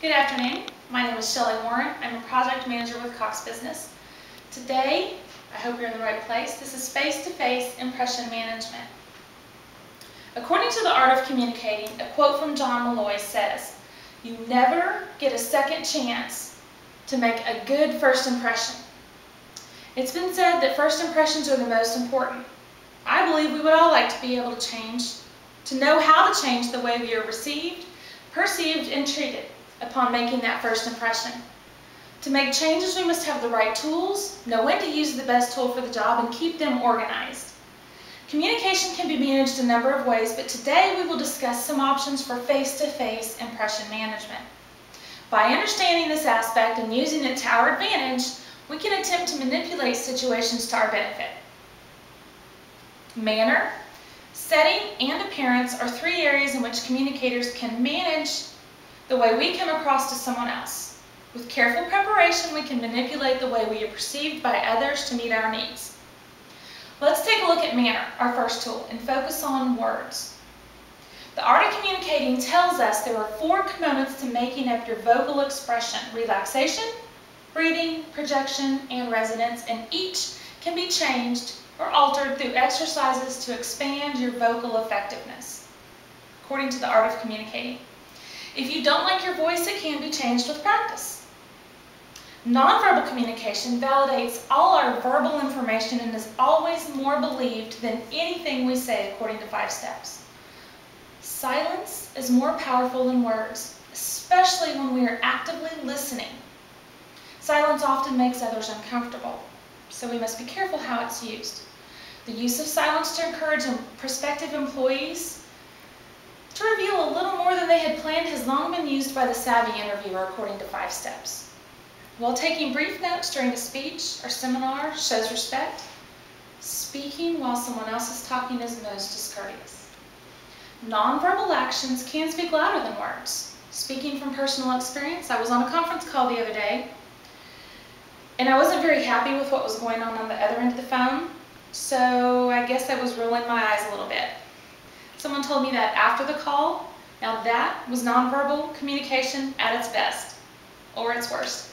Good afternoon. My name is Shelley Warren. I'm a project manager with Cox Business. Today, I hope you're in the right place. This is face-to-face impression management. According to The Art of Communicating, a quote from John Malloy says, "You never get a second chance to make a good first impression." It's been said that first impressions are the most important. I believe we would all like to be able to know how to change the way we are received, perceived, and treated upon making that first impression. To make changes, we must have the right tools, know when to use the best tool for the job, and keep them organized. Communication can be managed a number of ways, but today we will discuss some options for face-to-face impression management. By understanding this aspect and using it to our advantage, we can attempt to manipulate situations to our benefit. Manner, setting, and appearance are three areas in which communicators can manage the way we come across to someone else. With careful preparation, we can manipulate the way we are perceived by others to meet our needs. Let's take a look at manner, our first tool, and focus on words. The Art of Communicating tells us there are 4 components to making up your vocal expression: relaxation, breathing, projection, and resonance, and each can be changed or altered through exercises to expand your vocal effectiveness, according to the Art of Communicating. If you don't like your voice, it can be changed with practice. Nonverbal communication validates all our verbal information and is always more believed than anything we say, according to 5 steps. Silence is more powerful than words, especially when we are actively listening. Silence often makes others uncomfortable, so we must be careful how it's used. The use of silence to encourage prospective employees to reveal a little more than they had planned has long been used by the savvy interviewer, according to 5 steps. While taking brief notes during a speech or seminar shows respect, speaking while someone else is talking is most discourteous. Nonverbal actions can speak louder than words. Speaking from personal experience, I was on a conference call the other day, and I wasn't very happy with what was going on the other end of the phone, so I guess I was rolling my eyes a little bit. Someone told me that after the call. Now that was nonverbal communication at its best, or its worst.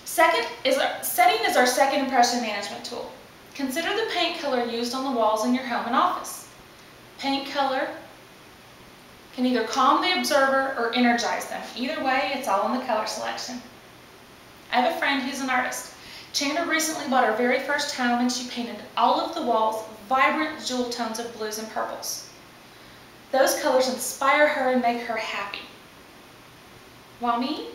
Setting is our second impression management tool. Consider the paint color used on the walls in your home and office. Paint color can either calm the observer or energize them. Either way, it's all in the color selection. I have a friend who's an artist. Chandra recently bought her very first home, and she painted all of the walls vibrant jewel tones of blues and purples. Those colors inspire her and make her happy. While me,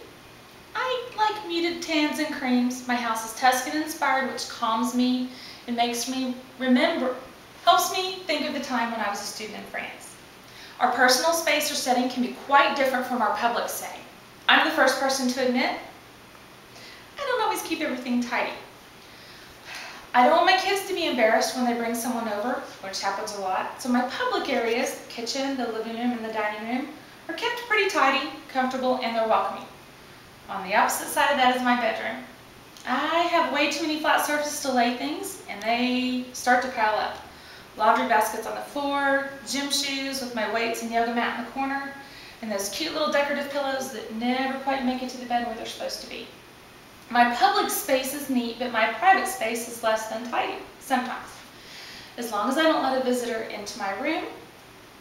I like muted tans and creams. My house is Tuscan inspired, which calms me and helps me think of the time when I was a student in France. Our personal space or setting can be quite different from our public setting. I'm the first person to admit, I don't always keep everything tidy. I don't want my kids to be embarrassed when they bring someone over, which happens a lot, so my public areas, the kitchen, the living room, and the dining room, are kept pretty tidy, comfortable, and they're welcoming. On the opposite side of that is my bedroom. I have way too many flat surfaces to lay things, and they start to pile up. Laundry baskets on the floor, gym shoes with my weights and yoga mat in the corner, and those cute little decorative pillows that never quite make it to the bed where they're supposed to be. My public space is neat, but my private space is less than tidy, sometimes. As long as I don't let a visitor into my room,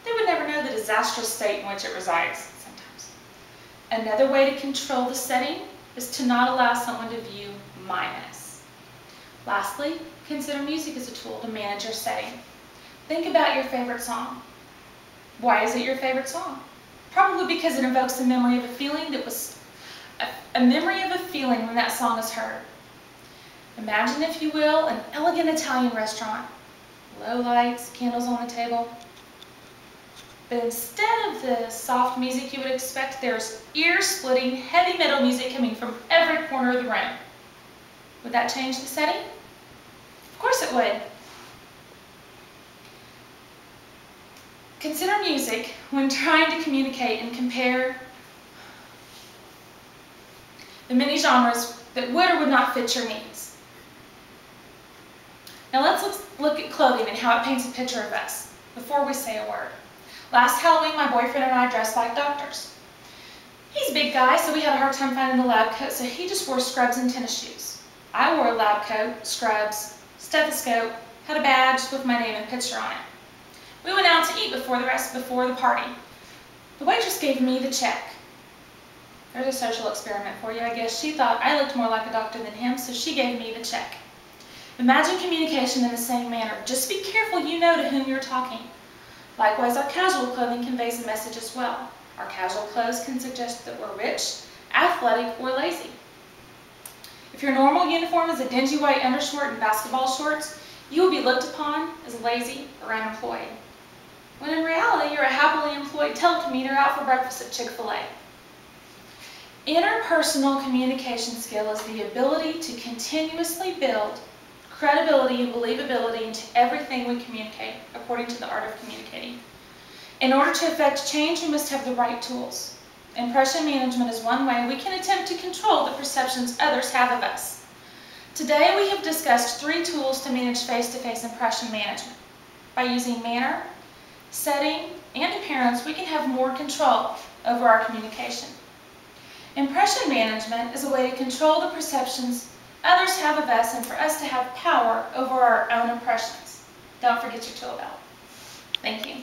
they would never know the disastrous state in which it resides, sometimes. Another way to control the setting is to not allow someone to view my mess. Lastly, consider music as a tool to manage your setting. Think about your favorite song. Why is it your favorite song? Probably because it evokes a memory of a feeling when that song is heard. Imagine, if you will, an elegant Italian restaurant. Low lights, candles on the table. But instead of the soft music you would expect, there's ear-splitting, heavy metal music coming from every corner of the room. Would that change the setting? Of course it would. Consider music when trying to communicate and compare the many genres that would or would not fit your needs. Now let's look at clothing and how it paints a picture of us before we say a word. Last Halloween, my boyfriend and I dressed like doctors. He's a big guy, so we had a hard time finding the lab coat, so he just wore scrubs and tennis shoes. I wore a lab coat, scrubs, stethoscope, had a badge with my name and picture on it. We went out to eat before the party. The waitress gave me the check. There's a social experiment for you, I guess. She thought I looked more like a doctor than him, so she gave me the check. Imagine communication in the same manner. Just be careful you know to whom you're talking. Likewise, our casual clothing conveys a message as well. Our casual clothes can suggest that we're rich, athletic, or lazy. If your normal uniform is a dingy white undershirt and basketball shorts, you will be looked upon as lazy or unemployed. When in reality, you're a happily employed telecommuter out for breakfast at Chick-fil-A. Interpersonal communication skill is the ability to continuously build credibility and believability into everything we communicate, according to the art of communicating. In order to effect change, we must have the right tools. Impression management is one way we can attempt to control the perceptions others have of us. Today, we have discussed 3 tools to manage face-to-face impression management. By using manner, setting, and appearance, we can have more control over our communication. Impression management is a way to control the perceptions others have of us and for us to have power over our own impressions. Don't forget your tool belt. Thank you.